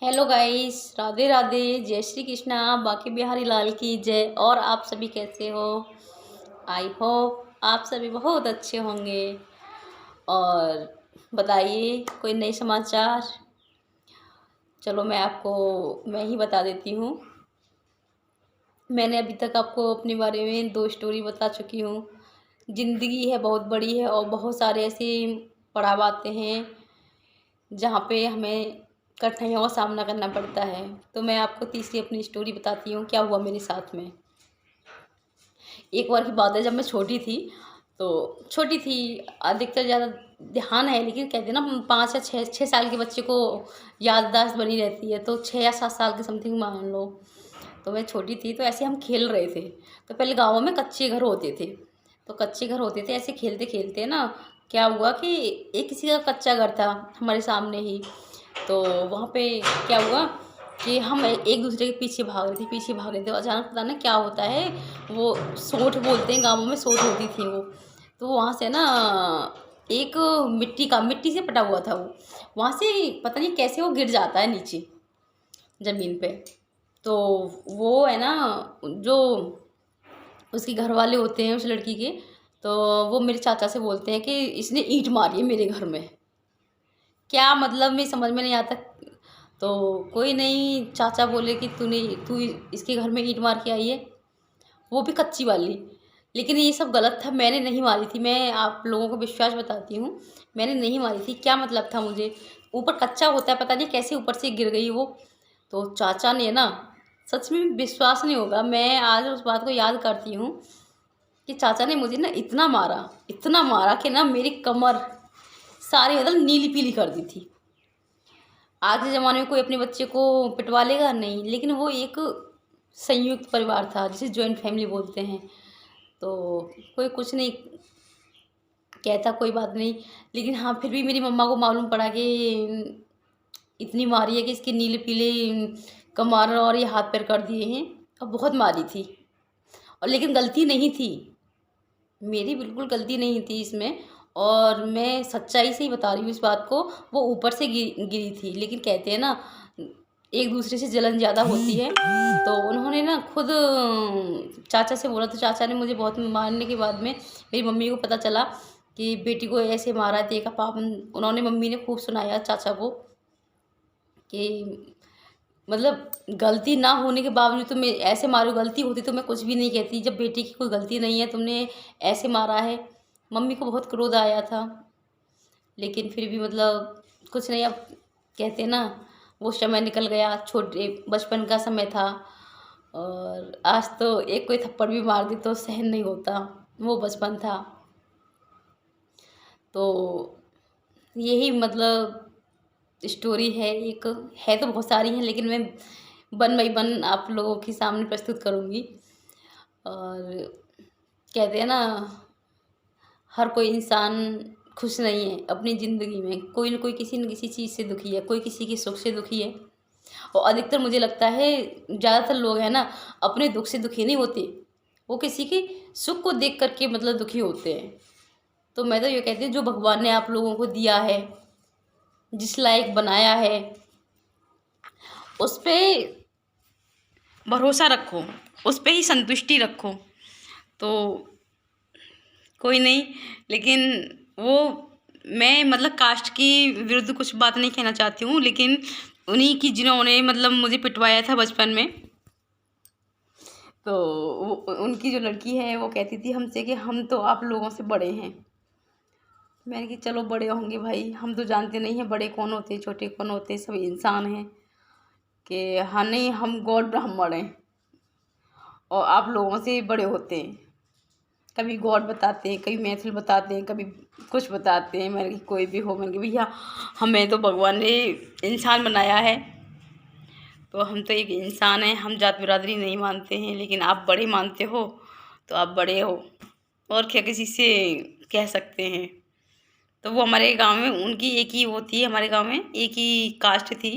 Hello guys, Radhe Radhe, जय श्री कृष्णा, बाकी बिहारी लाल की जय। और आप सभी कैसे हो? आई होप आप सभी बहुत अच्छे होंगे। और बताइए कोई नए समाचार। चलो मैं ही बता देती हूँ। मैंने अभी तक आपको अपने बारे में 2 स्टोरी बता चुकी हूँ। ज़िंदगी है, बहुत बड़ी है और बहुत सारे ऐसे पड़ाव आते हैं जहाँ पे हमें कठिनाइयों का सामना करना पड़ता है। तो मैं आपको तीसरी अपनी स्टोरी बताती हूँ क्या हुआ मेरे साथ में। एक बार की बात है, जब मैं छोटी थी तो छोटी थी, अधिकतर ज़्यादा ध्यान है, लेकिन कहते हैं ना 5 या 6 साल के बच्चे को याददाश्त बनी रहती है, तो 6 या 7 साल के समथिंग मान लो। तो मैं छोटी थी, तो ऐसे हम खेल रहे थे। तो पहले गाँव में कच्चे घर होते थे, तो कच्चे घर होते थे, ऐसे खेलते खेलते ना क्या हुआ कि एक किसी का कच्चा घर था हमारे सामने ही। तो वहाँ पे क्या हुआ कि हम एक दूसरे के पीछे भाग रहे थे। अचानक पता नहीं क्या होता है, वो सोंठ बोलते हैं, गाँवों में सोंठ होती थी वो। तो वहाँ से ना एक मिट्टी से पटा हुआ था वो, वहाँ से पता नहीं कैसे वो गिर जाता है नीचे ज़मीन पे। तो वो है ना, जो उसके घर वाले होते हैं उस लड़की के, तो वो मेरे चाचा से बोलते हैं कि इसने ईंट मारी है मेरे घर में। क्या मतलब में समझ में नहीं आता। तो कोई नहीं, चाचा बोले कि तू इसके घर में ईंट मार के आई है, वो भी कच्ची वाली। लेकिन ये सब गलत था, मैंने नहीं मारी थी। मैं आप लोगों को विश्वास बताती हूँ, मैंने नहीं मारी थी। क्या मतलब था, मुझे ऊपर कच्चा होता है, पता नहीं कैसे ऊपर से गिर गई वो। तो चाचा ने ना, सच में विश्वास नहीं होगा, मैं आज उस बात को याद करती हूँ कि चाचा ने मुझे ना इतना मारा कि ना मेरी कमर सारी मतलब नीली पीली कर दी थी। आज के ज़माने में कोई अपने बच्चे को पिटवा लेगा नहीं, लेकिन वो एक संयुक्त परिवार था जिसे जॉइंट फैमिली बोलते हैं। तो कोई कुछ नहीं कहता, कोई बात नहीं। लेकिन हाँ, फिर भी मेरी मम्मा को मालूम पड़ा कि इतनी मारी है कि इसके नीले पीले कमर और ये हाथ पैर कर दिए हैं, और बहुत मारी थी। और लेकिन गलती नहीं थी मेरी, बिल्कुल गलती नहीं थी इसमें। और मैं सच्चाई से ही बता रही हूँ इस बात को। वो ऊपर से गिरी थी, लेकिन कहते हैं ना एक दूसरे से जलन ज़्यादा होती है। तो उन्होंने ना खुद चाचा से बोला, तो चाचा ने मुझे बहुत मारने के बाद में मेरी मम्मी को पता चला कि बेटी को ऐसे मारा, देखा पाप। उन्होंने, मम्मी ने खूब सुनाया चाचा को कि मतलब गलती ना होने के बावजूद तुम ऐसे मारो, गलती होती तो मैं कुछ भी नहीं कहती। जब बेटी की कोई गलती नहीं है, तुमने ऐसे मारा है। मम्मी को बहुत क्रोध आया था, लेकिन फिर भी मतलब कुछ नहीं। अब कहते ना, वो समय निकल गया, छोटे बचपन का समय था। और आज तो एक कोई थप्पड़ भी मार दी तो सहन नहीं होता, वो बचपन था। तो यही मतलब स्टोरी है एक। है तो बहुत सारी हैं, लेकिन मैं वन बाई वन आप लोगों के सामने प्रस्तुत करूँगी। और कहते हैं ना, हर कोई इंसान खुश नहीं है अपनी ज़िंदगी में। कोई न कोई किसी न किसी चीज़ से दुखी है, कोई किसी के सुख से दुखी है। और अधिकतर मुझे लगता है ज़्यादातर लोग हैं ना, अपने दुख से दुखी नहीं होते, वो किसी के सुख को देख कर के मतलब दुखी होते हैं। तो मैं तो ये कहती हूँ, जो भगवान ने आप लोगों को दिया है, जिस लायक बनाया है, उस पे भरोसा रखो, उस पे ही संतुष्टि रखो। तो कोई नहीं, लेकिन वो, मैं मतलब कास्ट की विरुद्ध कुछ बात नहीं कहना चाहती हूँ, लेकिन उन्हीं की जिन्होंने मतलब मुझे पिटवाया था बचपन में। तो वो, उनकी जो लड़की है, वो कहती थी हमसे कि हम तो आप लोगों से बड़े हैं। मैंने कि चलो बड़े होंगे भाई, हम तो जानते नहीं हैं बड़े कौन होते हैं छोटे कौन होते हैं, सब इंसान हैं। कि हाँ नहीं, हम गॉड ब्राह्मण हैं और आप लोगों से बड़े होते हैं। कभी गॉड बताते हैं, कभी मैथिल बताते हैं, कभी कुछ बताते हैं। मैंने कि कोई भी हो, मैंने कि भैया हमें तो भगवान ने इंसान बनाया है, तो हम तो एक इंसान हैं, हम जात बिरादरी नहीं मानते हैं। लेकिन आप बड़े मानते हो तो आप बड़े हो, और क्या किसी से कह सकते हैं। तो वो हमारे गांव में, उनकी एक ही वो थी, हमारे गांव में एक ही कास्ट थी,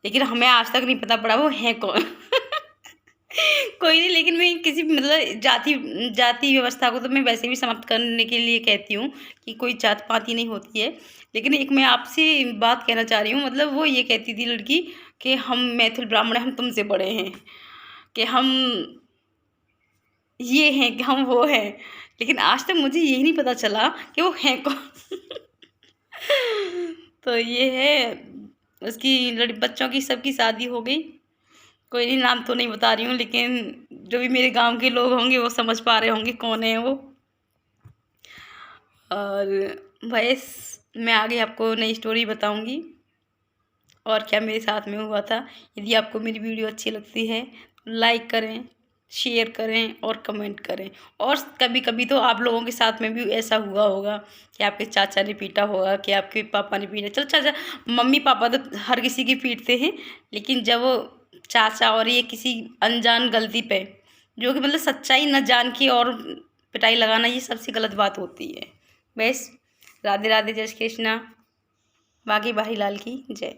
लेकिन हमें आज तक नहीं पता पड़ा वो है कौन। कोई नहीं, लेकिन मैं किसी मतलब जाति व्यवस्था को तो मैं वैसे भी समाप्त करने के लिए कहती हूँ कि कोई जात पात ही नहीं होती है। लेकिन एक मैं आपसे बात कहना चाह रही हूँ, मतलब वो ये कहती थी लड़की कि हम मैथिल ब्राह्मण हैं, हम तुमसे बड़े हैं, कि हम ये हैं, कि हम वो हैं। लेकिन आज तक मुझे यही नहीं पता चला कि वो हैं कौन। तो ये है, उसकी बच्चों की सबकी शादी हो गई। कोई नहीं, नाम तो नहीं बता रही हूँ, लेकिन जो भी मेरे गांव के लोग होंगे वो समझ पा रहे होंगे कौन है वो। और बस मैं आगे आपको नई स्टोरी बताऊंगी और क्या मेरे साथ में हुआ था। यदि आपको मेरी वीडियो अच्छी लगती है लाइक करें, शेयर करें और कमेंट करें। और कभी कभी तो आप लोगों के साथ में भी ऐसा हुआ होगा कि आपके चाचा ने पीटा होगा, कि आपके पापा ने पीटा। चलो चाचा मम्मी पापा तो हर किसी की पीटते हैं, लेकिन जब वो चाचा और ये किसी अनजान गलती पे, जो कि मतलब सच्चाई न जान के और पिटाई लगाना, ये सबसे गलत बात होती है। बस राधे राधे, जय श्री कृष्णा, बाकी बारी लाल की जय।